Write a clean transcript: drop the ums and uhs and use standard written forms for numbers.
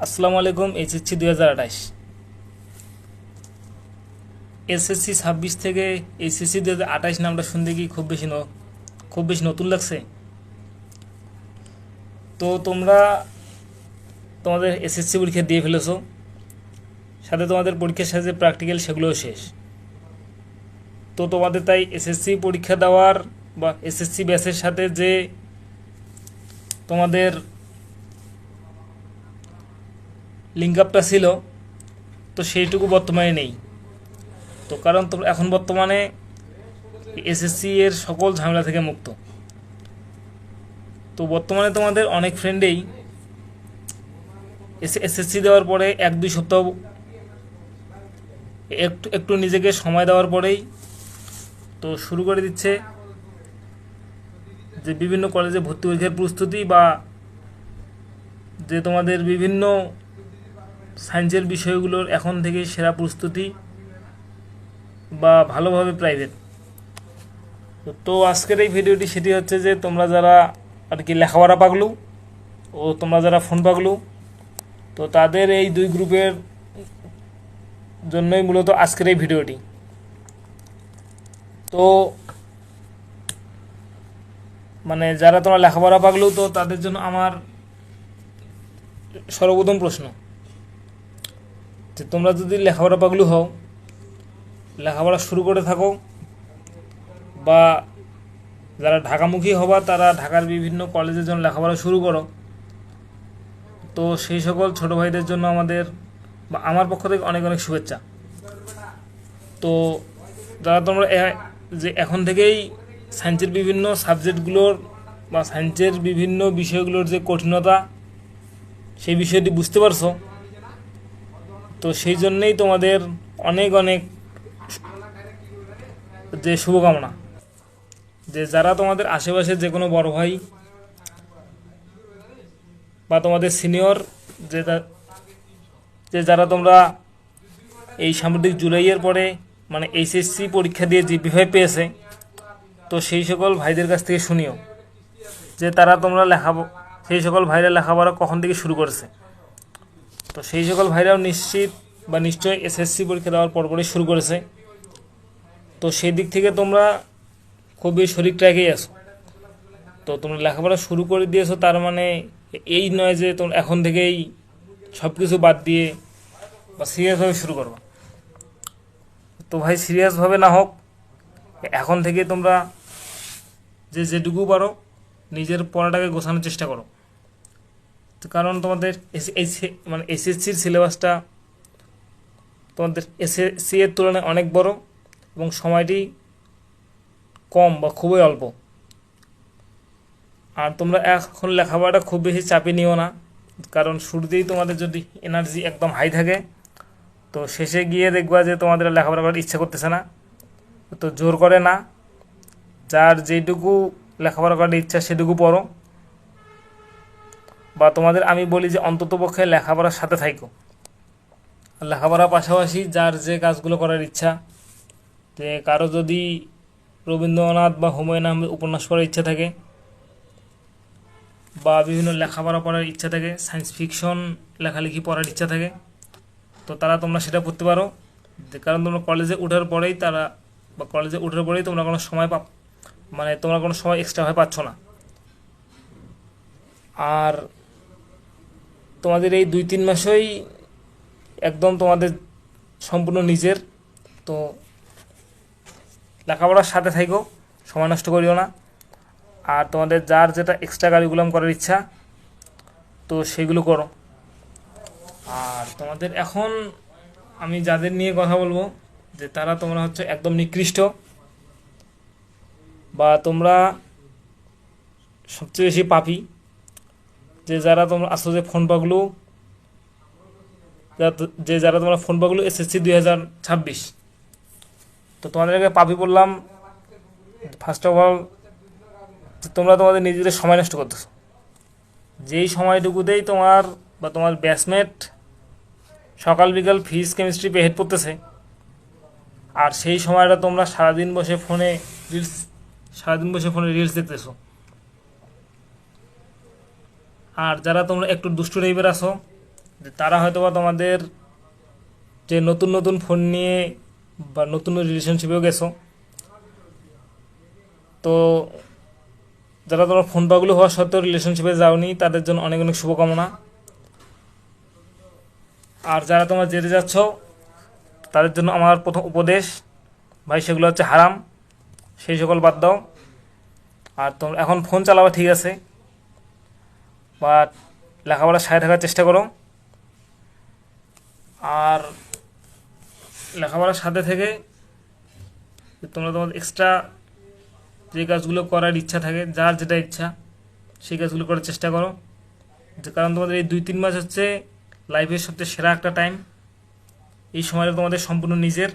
আসসালামু আলাইকুম। HSC 2028 SSC 26 থেকে এইচএসসি 2028 নামটা শুনতে কি খুব বেশি নতুন লাগছে? তো তোমরা তোমাদের এসএসসি পরীক্ষা দিয়ে ফেলেছো, সাথে তোমাদের পরীক্ষার সাথে প্র্যাকটিক্যাল সেগুলোও শেষ। তো তোমাদের তাই এসএসসি পরীক্ষা দেওয়ার বা এসএসসি ব্যাচের সাথে যে তোমাদের লিঙ্ক আপটা ছিল, তো সেইটুকু বর্তমানে নেই। তো কারণ তোমরা এখন বর্তমানে এসএসসি এর সকল ঝামেলা থেকে মুক্ত। তো বর্তমানে তোমাদের অনেক ফ্রেন্ডেই এসএসসি দেওয়ার পরে 1-2 সপ্তাহ একটু একটু নিজেকে সময় দেওয়ার পরেই তো শুরু করে দিচ্ছে যে বিভিন্ন কলেজে ভর্তি পরীক্ষার প্রস্তুতি, বা যে তোমাদের বিভিন্ন সায়েন্সের বিষয়গুলোর এখন থেকে সেরা প্রস্তুতি বা ভালোভাবে প্রাইভেট। তো আজকের এই ভিডিওটি সেটি হচ্ছে যে তোমরা যারা আর কি লেখাপড়া পাগলু ও তোমরা যারা ফোন পাগলু, তো তাদের এই দুই গ্রুপের জন্যই মূলত আজকের এই ভিডিওটি। তো মানে যারা তোমরা লেখাপড়া পাগলু, তো তাদের জন্য আমার সর্বপ্রথম প্রশ্ন যে তোমরা যদি লেখাপড়া পাগলু হও, লেখাপড়া শুরু করে থাকো, বা যারা ঢাকামুখী হবা তারা ঢাকার বিভিন্ন কলেজের জন্য লেখাপড়া শুরু করো, তো সেই সকল ছোটো ভাইদের জন্য আমাদের বা আমার পক্ষ থেকে অনেক অনেক শুভেচ্ছা। তো যারা তোমরা যে এখন থেকেই সায়েন্সের বিভিন্ন সাবজেক্টগুলোর বা সায়েন্সের বিভিন্ন বিষয়গুলোর যে কঠিনতা, সেই বিষয়টি বুঝতে পারছো, তো সেই জন্যেই তোমাদের অনেক অনেক যে শুভকামনা। যে যারা তোমাদের আশেপাশে যে কোনো বড় ভাই বা তোমাদের সিনিয়র, যে যারা তোমরা এই সাম্প্রতিক জুলাইয়ের পরে মানে এইচএসসি পরীক্ষা দিয়ে জিপিএ পেয়েছে, তো সেই সকল ভাইদের কাছ থেকে শুনিও যে তারা তোমরা সেই সকল ভাইরা লেখাপড়া কখন থেকে শুরু করেছে। তো সেই সকল ভাইরাও নিশ্চয়ই এসএসসি পরীক্ষা দেওয়ার পরপরই শুরু করেছে। তো সেই দিক থেকে তোমরা খুবই সঠিক ট্র্যাকেই আছো। তো তোমরা লেখাপড়া শুরু করে দিয়েছো, তার মানে এই নয় যে তোমরা এখন থেকেই সব কিছু বাদ দিয়ে বা সিরিয়াসভাবে শুরু করো। তো ভাই সিরিয়াসভাবে না হোক, এখন থেকে তোমরা যেটুকু পারো নিজের পড়াটাকে গোছানোর চেষ্টা করো। তো কারণ তোমাদের মানে এসএসসির সিলেবাসটা তোমাদের এসএসসি এর তুলনায় অনেক বড় এবং সময়টি কম বা খুবই অল্প। আর তোমরা এখন লেখাপড়াটা খুব বেশি চাপে নিও না, কারণ শুরুতেই তোমাদের যদি এনার্জি একদম হাই থাকে, তো শেষে গিয়ে দেখবা যে তোমাদের লেখাপড়া করার ইচ্ছা করতেছে না। তো জোর করে না, যার যেটুকু লেখাপড়া করার ইচ্ছা সেটুকু পড়ো, বা তোমাদের আমি বলি যে অন্ততপক্ষে লেখাপড়ার সাথে থাকো। লেখাপড়ার পাশাপাশি যার যে কাজগুলো করার ইচ্ছা, যে কারো যদি রবীন্দ্রনাথ বা হুমায়ুন আহমেদ উপন্যাস পড়ার ইচ্ছা থাকে, বা বিভিন্ন লেখাপড়া পড়ার ইচ্ছা থাকে, সায়েন্স ফিকশন লেখালেখি পড়ার ইচ্ছা থাকে, তো তোমরা সেটা পড়তে পারো। কারণ তোমরা কলেজে ওঠার পরেই তোমরা কোনো সময় তোমরা কোনো সময় এক্সট্রাভাবে পাচ্ছ না। আর তোমাদের এই 2-3 মাসই একদম তোমাদের সম্পূর্ণ নিজের। তো লেখাপড়ার সাথে থাকো, সময় নষ্ট করিও না। আর তোমাদের যার যেটা এক্সট্রা কারিকুলাম করার ইচ্ছা, তো সেগুলো করো। আর তোমাদের এখন আমি যাদের নিয়ে কথা বলবো, যে তোমরা হচ্ছে একদম নিকৃষ্ট, বা তোমরা সবচেয়ে বেশি পাপী, যে যারা তোমরা আসো যে ফোন পাগলু, যারা তোমরা ফোন পাগলু এসএসসি 2026। তো তোমাদেরকে পাপী বললাম ফার্স্ট অফ অল, তোমরা তোমাদের নিজেদের সময় নষ্ট করতেছো। যেই সময়টুকুতেই তোমার ব্যাচমেট সকাল বিকাল ফিজিক্স কেমিস্ট্রি পেহেড পড়তেছে, আর সেই সময়টা তোমরা সারাদিন বসে ফোনে রিলস দেখতেছো। আর যারা তোমরা একটু দুষ্টু টাইপের আসো, যে তারা হয়তোবা তোমাদের যে নতুন নতুন ফোন নিয়ে বা নতুন রিলেশনশিপেও গেছো, তো যারা তোমার ফোন পাগুলো হওয়া সত্ত্বেও রিলেশনশিপে যাওনি তাদের জন্য অনেক অনেক শুভকামনা। আর যারা তোমার যেতে যাচ্ছ তাদের জন্য আমার প্রথম উপদেশ, ভাই সেগুলো হচ্ছে হারাম, সেই সকল বাদ দাও। আর তোমরা এখন ফোন চালাবা ঠিক আছে, বাট লেখাপড়ার সাথে থাকার চেষ্টা করো। আর লেখাপড়ার সাথে থেকে তোমরা তোমাদের এক্সট্রা যে কাজগুলো করার ইচ্ছা থাকে, যার যেটা ইচ্ছা সেই কাজগুলো করার চেষ্টা করো। যে কারণ তোমাদের এই 2-3 মাস হচ্ছে লাইফের সবচেয়ে সেরা একটা টাইম। এই সময়টা তোমাদের সম্পূর্ণ নিজের।